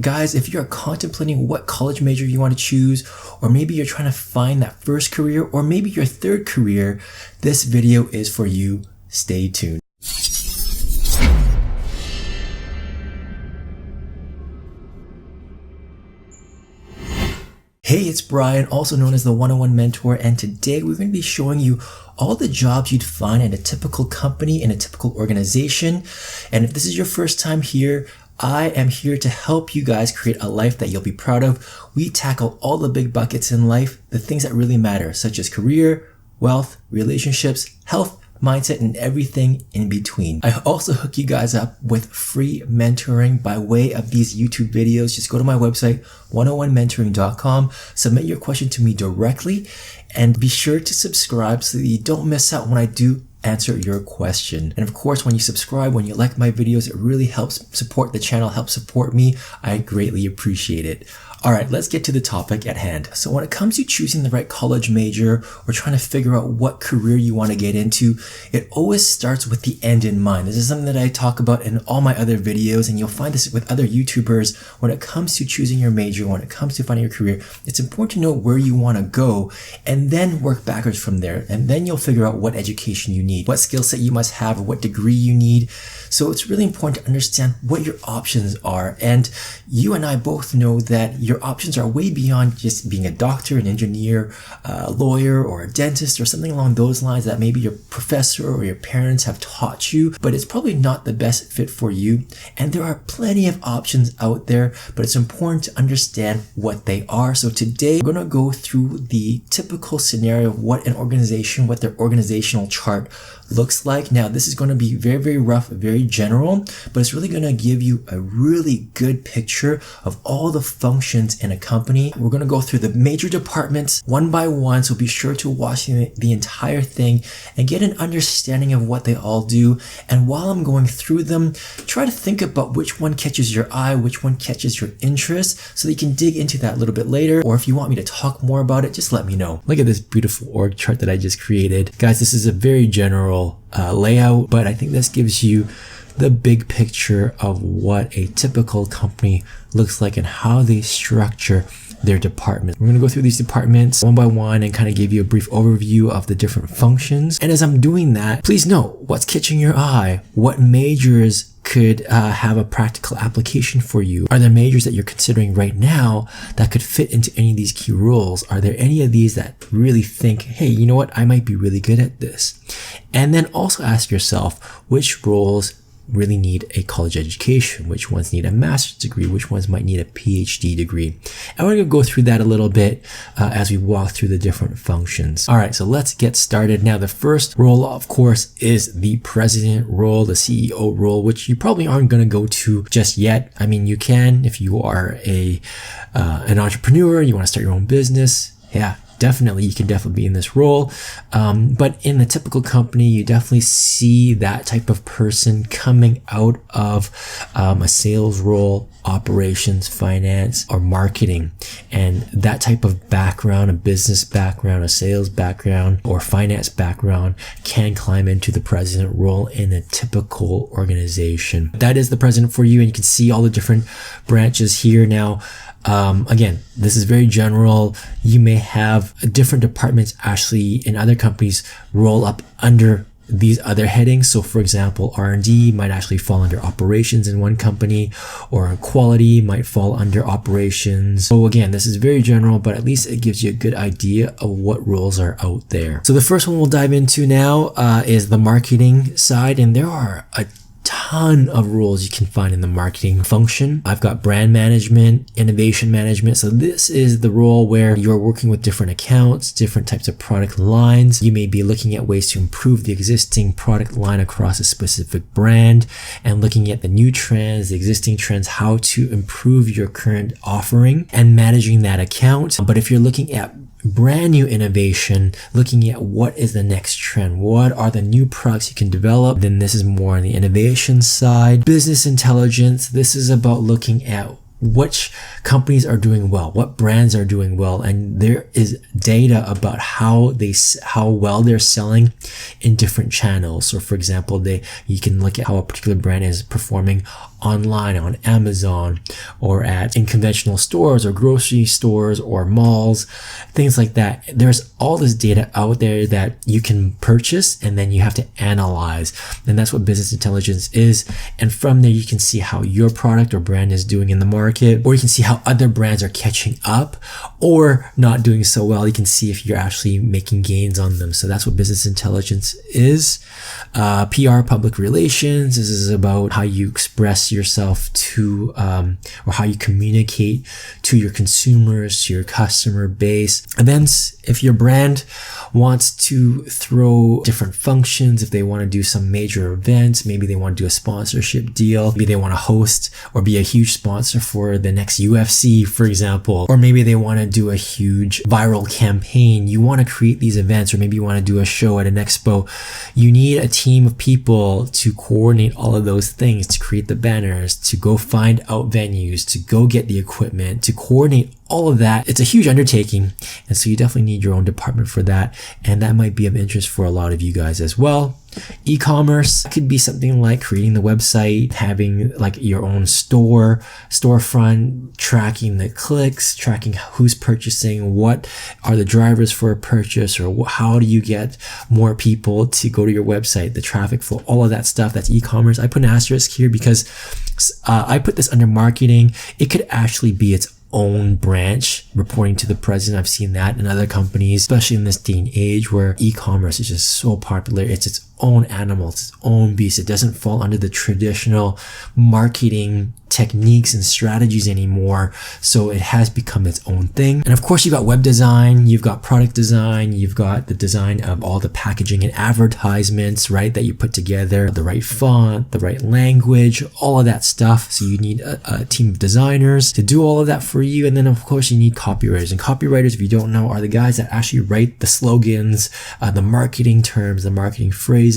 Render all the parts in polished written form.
guys, if you're contemplating what college major you want to choose, or maybe you're trying to find that first career, or maybe your third career, this video is for you. Stay tuned. Hey, it's Brian, also known as the 101 Mentor, and today we're going to be showing you all the jobs you'd find in a typical company, in a typical organization. And if this is your first time here, I am here to help you guys create a life that you'll be proud of. We tackle all the big buckets in life, the things that really matter, such as career, wealth, relationships, health, mindset, and everything in between. I also hook you guys up with free mentoring by way of these YouTube videos. Just go to my website, 101mentoring.com, submit your question to me directly, and be sure to subscribe so that you don't miss out when I do answer your question. And of course, when you subscribe, when you like my videos, it really helps support the channel, helps support me. I greatly appreciate it. All right, let's get to the topic at hand. So when it comes to choosing the right college major or trying to figure out what career you want to get into, it always starts with the end in mind. This is something that I talk about in all my other videos, and you'll find this with other YouTubers. When it comes to choosing your major, when it comes to finding your career, it's important to know where you want to go and then work backwards from there. And then you'll figure out what education you need, what skill set you must have, or what degree you need. So it's really important to understand what your options are. And you and I both know that your options are way beyond just being a doctor, an engineer, a lawyer, or a dentist, or something along those lines that maybe your professor or your parents have taught you, but it's probably not the best fit for you. And there are plenty of options out there, but it's important to understand what they are. So today we're going to go through the typical scenario of what an organization, what their organizational chart looks like. Now, this is going to be very, very rough, very general, but it's really going to give you a really good picture of all the functions in a company. We're going to go through the major departments one by one, so be sure to watch the entire thing and get an understanding of what they all do. And while I'm going through them, try to think about which one catches your eye, which one catches your interest, so that you can dig into that a little bit later. Or if you want me to talk more about it, just let me know. Look at this beautiful org chart that I just created. Guys, this is a very general layout, but I think this gives you the big picture of what a typical company looks like and how they structure their departments. We're going to go through these departments one by one and kind of give you a brief overview of the different functions. And as I'm doing that, please note what's catching your eye, what majors could have a practical application for you. Are there majors that you're considering right now that could fit into any of these key roles? Are there any of these that really think, hey, you know what, I might be really good at this? And then also ask yourself which roles really need a college education, which ones need a master's degree, which ones might need a PhD degree. And we're going to go through that a little bit as we walk through the different functions. All right, so let's get started. Now, the first role, of course, is the president role, the CEO role, which you probably aren't going to go to just yet. I mean, you can if you are an entrepreneur, you want to start your own business. Yeah. Definitely, you can definitely be in this role. But in a typical company, you definitely see that type of person coming out of a sales role, operations, finance, or marketing. And that type of background, a business background, a sales background, or finance background can climb into the president role in a typical organization. That is the president for you, and you can see all the different branches here now. Again, this is very general. You may have different departments actually in other companies roll up under these other headings. So for example, R&D might actually fall under operations in one company, or quality might fall under operations. So again, this is very general, but at least it gives you a good idea of what roles are out there. So the first one we'll dive into now is the marketing side, and there are a ton of roles you can find in the marketing function. I've got brand management, innovation management. So this is the role where you're working with different accounts, different types of product lines. You may be looking at ways to improve the existing product line across a specific brand and looking at the new trends, the existing trends, how to improve your current offering and managing that account. But if you're looking at brand new innovation, looking at what is the next trend, what are the new products you can develop, then this is more on the innovation side. Business intelligence, this is about looking at which companies are doing well, what brands are doing well, and there is data about how well they're selling in different channels. So for example, you can look at how a particular brand is performing online on Amazon or in conventional stores or grocery stores or malls, things like that. There's all this data out there that you can purchase, and then you have to analyze. And that's what business intelligence is. And from there, you can see how your product or brand is doing in the market, or you can see how other brands are catching up or not doing so well. You can see if you're actually making gains on them. So that's what business intelligence is. PR, public relations. This is about how you express yourself to, or how you communicate to your consumers, to your customer base. Events, if your brand wants to throw different functions, if they want to do some major events, maybe they want to do a sponsorship deal, maybe they want to host or be a huge sponsor for the next UFC, for example, or maybe they want to do a huge viral campaign. You want to create these events, or maybe you want to do a show at an expo. You need a team of people to coordinate all of those things, to create the banners, to go find out venues, to go get the equipment, to coordinate all of that. It's a huge undertaking, and so you definitely need your own department for that, and that might be of interest for a lot of you guys as well. E-commerce could be something like creating the website, having like your own storefront, tracking the clicks, tracking who's purchasing, what are the drivers for a purchase, or how do you get more people to go to your website, the traffic flow, all of that stuff. That's e-commerce. I put an asterisk here because I put this under marketing. It could actually be its own branch reporting to the president. I've seen that in other companies, especially in this day and age where e-commerce is just so popular. It's its own animal, it's its own beast. It doesn't fall under the traditional marketing techniques and strategies anymore. So it has become its own thing. And of course, you've got web design, you've got product design, you've got the design of all the packaging and advertisements, right, that you put together, the right font, the right language, all of that stuff. So you need a team of designers to do all of that for you. And then of course you need copywriters. And copywriters, if you don't know, are the guys that actually write the slogans, the marketing terms, the marketing phrases.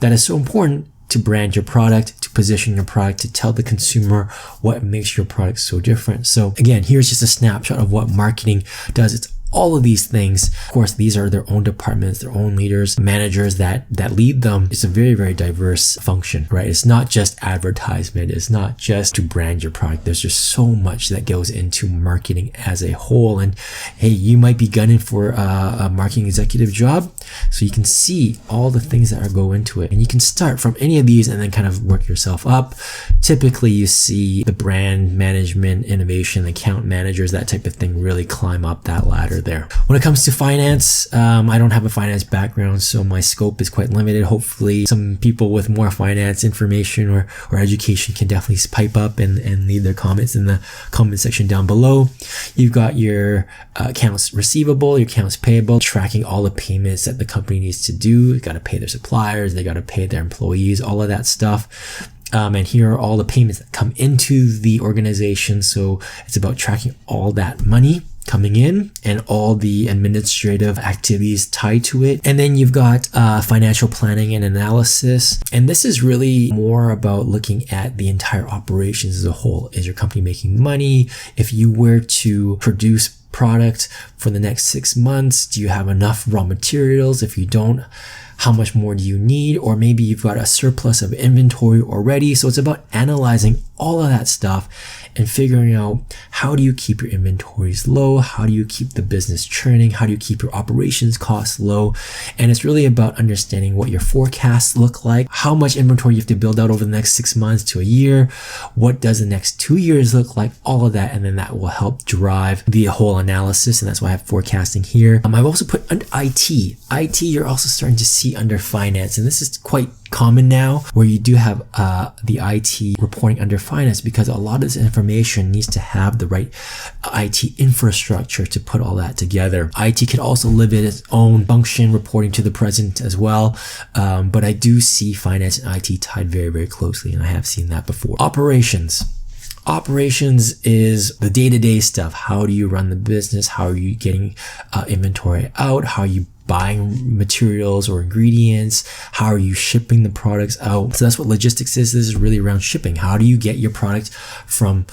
That is so important to brand your product, to position your product, to tell the consumer what makes your product so different. So again, here's just a snapshot of what marketing does. It's all of these things. Of course, these are their own departments, their own leaders, managers that lead them. It's a very, very diverse function, right? It's not just advertisement. It's not just to brand your product. There's just so much that goes into marketing as a whole. And hey, you might be gunning for a marketing executive job. So you can see all the things that go into it. And you can start from any of these and then kind of work yourself up. Typically, you see the brand management, innovation, account managers, that type of thing really climb up that ladder there. When it comes to finance, I don't have a finance background, so my scope is quite limited. Hopefully some people with more finance information or education can definitely pipe up and leave their comments in the comment section down below. You've got your accounts receivable, your accounts payable, tracking all the payments that the company needs to do. You got to pay their suppliers, they got to pay their employees, all of that stuff. And here are all the payments that come into the organization. So it's about tracking all that money coming in and all the administrative activities tied to it. And then you've got financial planning and analysis. And this is really more about looking at the entire operations as a whole. Is your company making money? If you were to produce product for the next 6 months, do you have enough raw materials? If you don't, how much more do you need? Or maybe you've got a surplus of inventory already. So it's about analyzing all of that stuff and figuring out, how do you keep your inventories low? How do you keep the business churning? How do you keep your operations costs low? And it's really about understanding what your forecasts look like, how much inventory you have to build out over the next 6 months to a year. What does the next 2 years look like? All of that. And then that will help drive the whole analysis. And that's why I have forecasting here. I've also put under IT. IT, you're also starting to see under finance. And this is quite common now, where you do have the IT reporting under finance, because a lot of this information needs to have the right IT infrastructure to put all that together. IT could also live in its own function, reporting to the president as well. But I do see finance and IT tied very, very closely, and I have seen that before. Operations is the day-to-day stuff. How do you run the business? How are you getting inventory out? How are you buying materials or ingredients? How are you shipping the products out? So that's what logistics is. This is really around shipping. How do you get your product from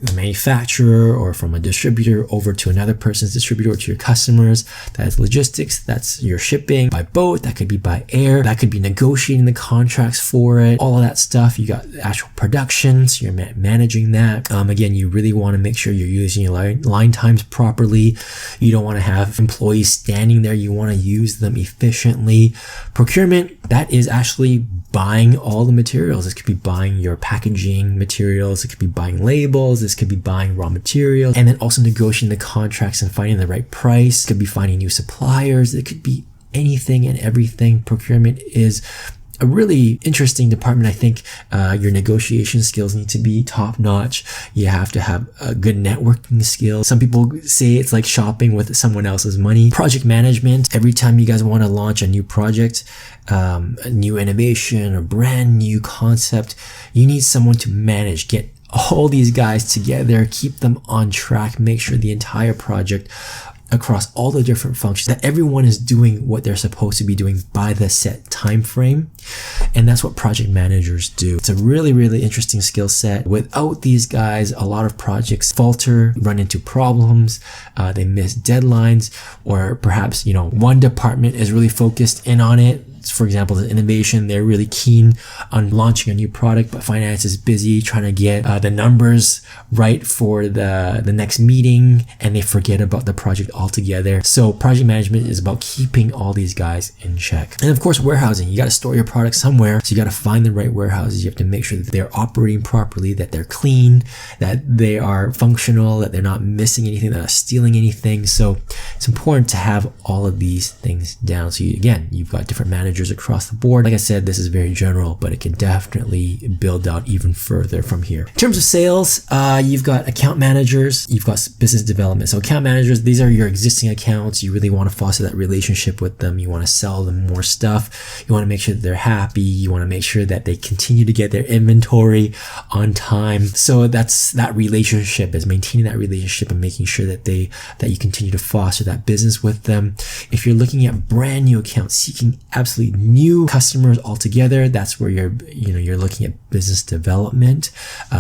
the manufacturer or from a distributor over to another person's distributor or to your customers. That's logistics, that's your shipping by boat, that could be by air, that could be negotiating the contracts for it, all of that stuff. You got actual production, so you're managing that. Again, you really want to make sure you're using your line times properly. You don't want to have employees standing there. You want to use them efficiently. Procurement, that is actually buying all the materials. This could be buying your packaging materials. It could be buying labels. This could be buying raw materials, and then also negotiating the contracts and finding the right price. It could be finding new suppliers. It could be anything and everything. Procurement is a really interesting department. I think your negotiation skills need to be top notch. You have to have a good networking skills. Some people say it's like shopping with someone else's money. Project management. Every time you guys want to launch a new project, a new innovation, a brand new concept, you need someone to manage, get all these guys together, keep them on track, make sure the entire project across all the different functions, that everyone is doing what they're supposed to be doing by the set time frame. And that's what project managers do. It's a really, really interesting skill set. Without these guys, a lot of projects falter, run into problems, they miss deadlines, or perhaps, one department is really focused in on it. For example, the innovation, they're really keen on launching a new product, but finance is busy trying to get the numbers right for the next meeting, and they forget about the project altogether. So project management is about keeping all these guys in check. And of course, warehousing. You got to store your product somewhere, so you got to find the right warehouses. You have to make sure that they're operating properly, that they're clean, that they are functional, that they're not missing anything, they're not stealing anything. So it's important to have all of these things down. So you've got different managers across the board. Like I said, this is very general, but it can definitely build out even further from here. In terms of sales, you've got account managers, you've got business development. So account managers, these are your existing accounts. You really want to foster that relationship with them. You want to sell them more stuff. You want to make sure that they're happy. You want to make sure that they continue to get their inventory on time. So that's that relationship, is maintaining that relationship and making sure that you continue to foster that business with them. If you're looking at brand new accounts, seeking absolutely new customers altogether, that's where you're looking at business development.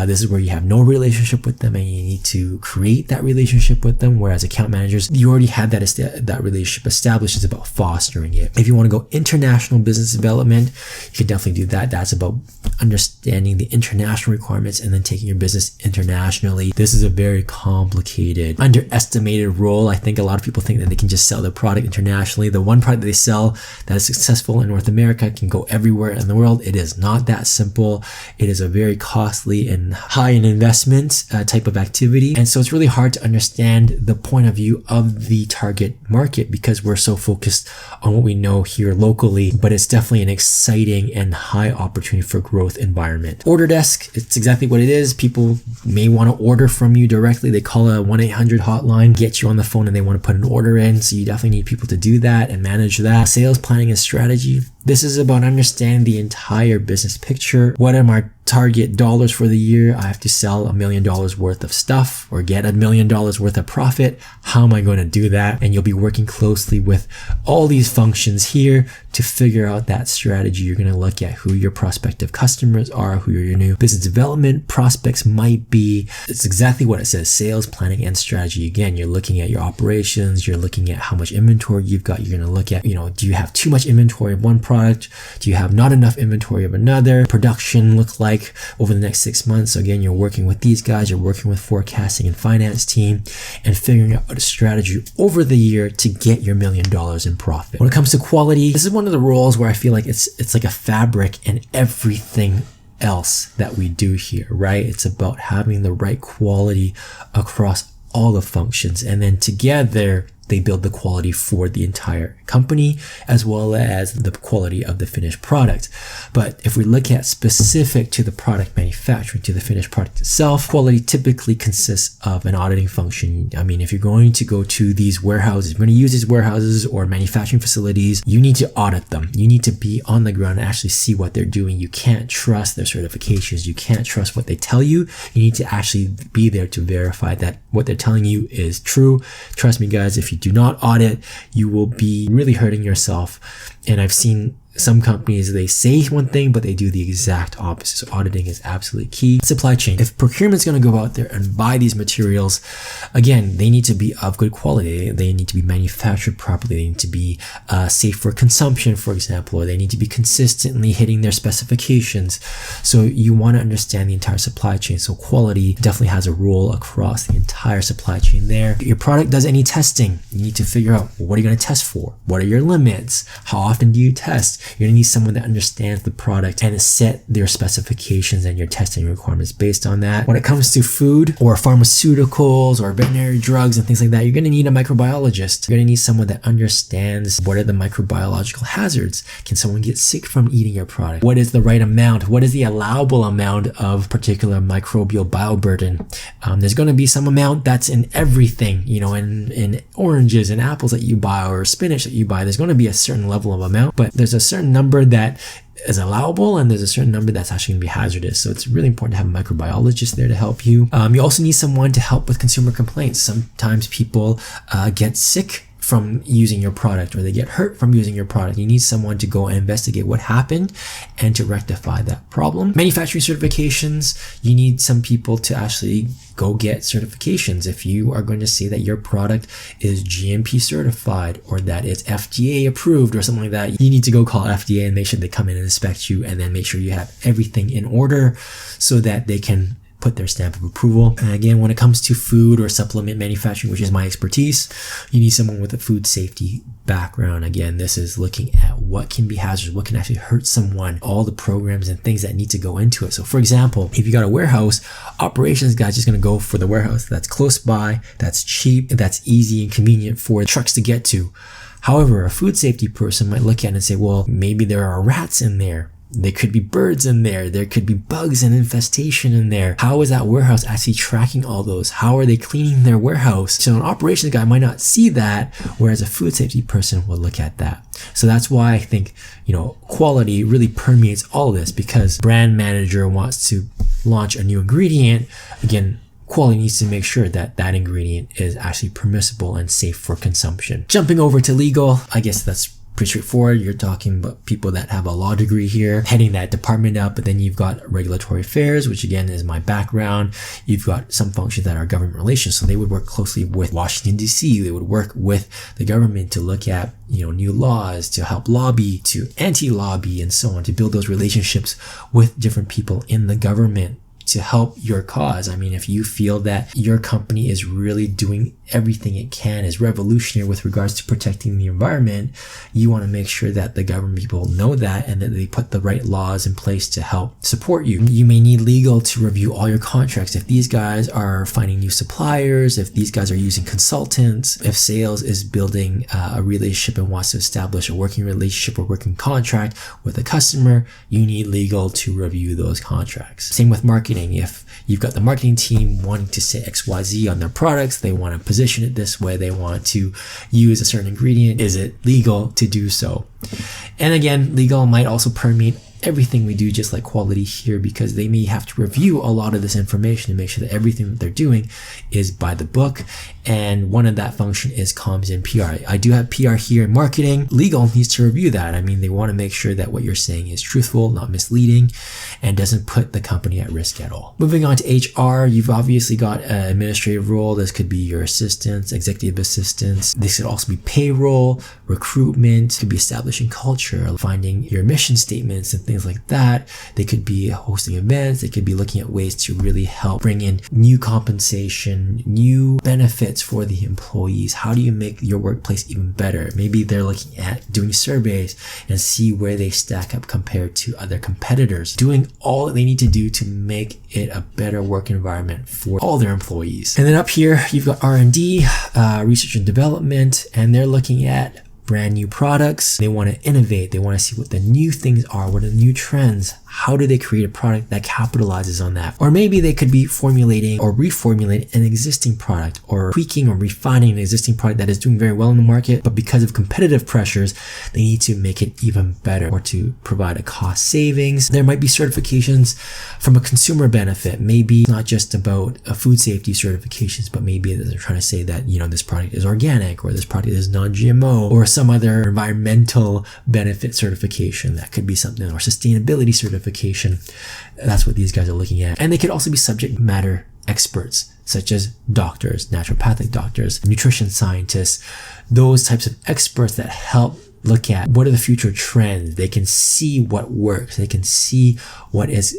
This is where you have no relationship with them and you need to create that relationship with them. Whereas account managers, you already had that relationship established. It's about fostering it. If you want to go international business development, you can definitely do that. That's about understanding the international requirements and then taking your business internationally. This is a very complicated, underestimated role. I think a lot of people think that they can just sell their product internationally. The one product that they sell that is successful in North America can go everywhere in the world. It is not that simple. It is a very costly and high in investment type of activity. And so it's really hard to understand the point of view of the target market because we're so focused on what we know here locally, but it's definitely an exciting and high opportunity for growth environment. Order desk, it's exactly what it is. People may want to order from you directly. They call a 1-800 hotline, get you on the phone, and they want to put an order in. So you definitely need people to do that and manage that. Sales planning and strategy. This is about understanding the entire business picture. What are my target dollars for the year? I have to sell $1 million worth of stuff or get $1 million worth of profit. How am I going to do that? And you'll be working closely with all these functions here to figure out that strategy. You're going to look at who your prospective customers are, who your new business development prospects might be. It's exactly what it says, sales planning and strategy. Again, you're looking at your operations. You're looking at how much inventory you've got. You're going to look at, do you have too much inventory of one product? Do you have not enough inventory of another? Production look like over the next 6 months? So again, you're working with these guys, you're working with forecasting and finance team and figuring out a strategy over the year to get your $1 million in profit. When it comes to quality, this is one of the roles where I feel like it's like a fabric in everything else that we do here, right? It's about having the right quality across all the functions, and then together they build the quality for the entire company as well as the quality of the finished product. But if we look at specific to the product manufacturing, to the finished product itself, quality typically consists of an auditing function. I mean, if you're going to go to these warehouses, you're going to use these warehouses or manufacturing facilities, you need to audit them. You need to be on the ground and actually see what they're doing. You can't trust their certifications. You can't trust what they tell you. You need to actually be there to verify that what they're telling you is true. Trust me, guys, if you do not audit, you will be really hurting yourself. And I've seen Some companies, they say one thing, but they do the exact opposite. So auditing is absolutely key. Supply chain. If procurement's going to go out there and buy these materials, again, they need to be of good quality. They need to be manufactured properly. They need to be safe for consumption, for example, or they need to be consistently hitting their specifications. So you want to understand the entire supply chain. So quality definitely has a role across the entire supply chain there. Your product does any testing. You need to figure out, what are you going to test for? What are your limits? How often do you test? You're going to need someone that understands the product and set their specifications and your testing requirements based on that. When it comes to food or pharmaceuticals or veterinary drugs and things like that, you're going to need a microbiologist. You're going to need someone that understands what are the microbiological hazards. Can someone get sick from eating your product? What is the right amount? What is the allowable amount of particular microbial bioburden? There's going to be some amount that's in everything, in oranges and apples that you buy or spinach that you buy. There's going to be a certain level of amount, but there's a certain number that is allowable and there's a certain number that's actually going to be hazardous. So it's really important to have a microbiologist there to help you. You also need someone to help with consumer complaints. Sometimes people get sick from using your product, or they get hurt from using your product. You need someone to go and investigate what happened and to rectify that problem. Manufacturing certifications, you need some people to actually go get certifications. If you are going to say that your product is GMP certified or that it's FDA approved or something like that, you need to go call FDA and make sure they come in and inspect you, and then make sure you have everything in order so that they can put their stamp of approval. And again, when it comes to food or supplement manufacturing, which is my expertise, you need someone with a food safety background. Again, this is looking at what can be hazardous, what can actually hurt someone, all the programs and things that need to go into it. So for example, if you got a warehouse, operations guy's just going to go for the warehouse that's close by, that's cheap, that's easy and convenient for trucks to get to. However, a food safety person might look at it and say, well, maybe there are rats in there. There could be birds in there. There could be bugs and infestation in there. How is that warehouse actually tracking all those? How are they cleaning their warehouse? So an operations guy might not see that, whereas a food safety person will look at that. So that's why I think, quality really permeates all of this, because brand manager wants to launch a new ingredient. Again, quality needs to make sure that that ingredient is actually permissible and safe for consumption. Jumping over to legal, I guess that's pretty straightforward. You're talking about people that have a law degree here, heading that department up, but then you've got regulatory affairs, which again is my background. You've got some functions that are government relations, so they would work closely with Washington, D.C. They would work with the government to look at, new laws, to help lobby, to anti-lobby, and so on, to build those relationships with different people in the government to help your cause. I mean, if you feel that your company is really doing everything it can, is revolutionary with regards to protecting the environment, you want to make sure that the government people know that and that they put the right laws in place to help support you. You may need legal to review all your contracts. If these guys are finding new suppliers, if these guys are using consultants, if sales is building a relationship and wants to establish a working relationship or working contract with a customer, you need legal to review those contracts. Same with marketing. If you've got the marketing team wanting to say XYZ on their products, they want to position it this way, they want to use a certain ingredient, is it legal to do so? And again, legal might also permeate everything we do, just like quality here, because they may have to review a lot of this information to make sure that everything that they're doing is by the book. And one of that function is comms and PR. I do have PR here in marketing. Legal needs to review that. I mean, they want to make sure that what you're saying is truthful, not misleading, and doesn't put the company at risk at all. Moving on to HR, you've obviously got an administrative role. This could be your assistants, executive assistants. This could also be payroll, recruitment, could be establishing culture, finding your mission statements and things like that. They could be hosting events. They could be looking at ways to really help bring in new compensation, new benefits for the employees. How do you make your workplace even better? Maybe they're looking at doing surveys and see where they stack up compared to other competitors, doing all that they need to do to make it a better work environment for all their employees. And then up here, you've got R&D, research and development, and they're looking at brand new products. They want to innovate. They want to see what the new things are, what are the new trends. How do they create a product that capitalizes on that? Or maybe they could be formulating or reformulating an existing product, or tweaking or refining an existing product that is doing very well in the market, but because of competitive pressures, they need to make it even better or to provide a cost savings. There might be certifications from a consumer benefit. Maybe not just about food safety certifications, but maybe they're trying to say that, this product is organic, or this product is non-GMO, or some other environmental benefit certification. That could be something, or sustainability certification. That's what these guys are looking at. And they could also be subject matter experts, such as doctors, naturopathic doctors, nutrition scientists, those types of experts that help look at what are the future trends. They can see what works. They can see what is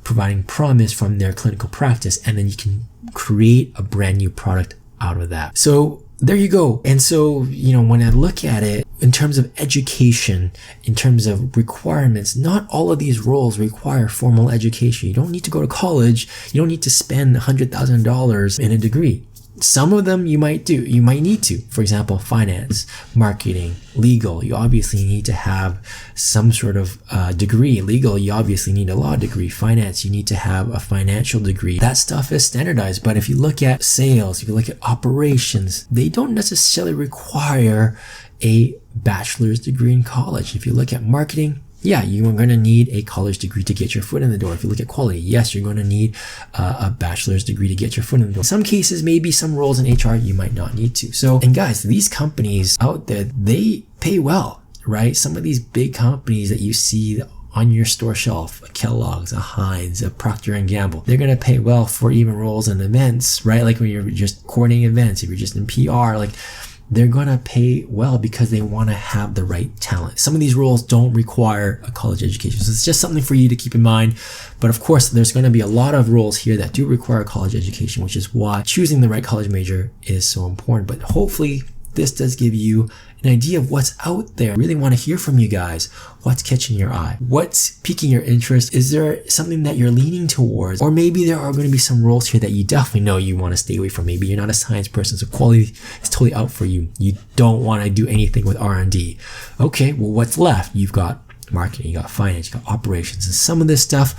providing promise from their clinical practice, and then you can create a brand new product out of that. So there you go. And so, when I look at it in terms of education, in terms of requirements, not all of these roles require formal education. You don't need to go to college. You don't need to spend $100,000 in a degree. Some of them you might need to. For example, finance, marketing, legal. You obviously need to have some sort of degree. Legal, you obviously need a law degree. Finance, you need to have a financial degree. That stuff is standardized. But if you look at sales, if you look at operations, they don't necessarily require a bachelor's degree in college. If you look at marketing, yeah, you are going to need a college degree to get your foot in the door. If you look at quality, yes, you're going to need a bachelor's degree to get your foot in the door. In some cases, maybe some roles in HR, you might not need to. So, and guys, these companies out there, they pay well, right? Some of these big companies that you see on your store shelf, a Kellogg's, a Heinz, a Procter & Gamble, they're going to pay well for even roles in events, right? Like when you're just coordinating events, if you're just in PR, like they're going to pay well because they want to have the right talent. Some of these roles don't require a college education. So it's just something for you to keep in mind. But of course, there's going to be a lot of roles here that do require a college education, which is why choosing the right college major is so important. But hopefully this does give you an idea of what's out there. I really want to hear from you guys. What's catching your eye? What's piquing your interest? Is there something that you're leaning towards? Or maybe there are going to be some roles here that you definitely know you want to stay away from. Maybe you're not a science person, so quality is totally out for you. You don't want to do anything with R&D. Okay, well, what's left? You've got marketing, you got finance, you got operations, and some of this stuff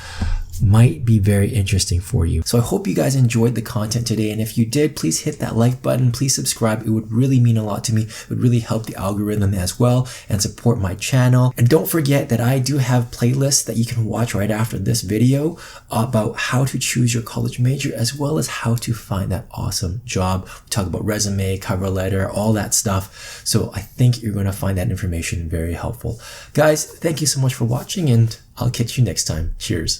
might be very interesting for you. So I hope you guys enjoyed the content today. And if you did, please hit that like button. Please subscribe. It would really mean a lot to me. It would really help the algorithm as well and support my channel. And don't forget that I do have playlists that you can watch right after this video about how to choose your college major, as well as how to find that awesome job. We talk about resume, cover letter, all that stuff. So I think you're going to find that information very helpful. Guys, thank you so much for watching, and I'll catch you next time. Cheers.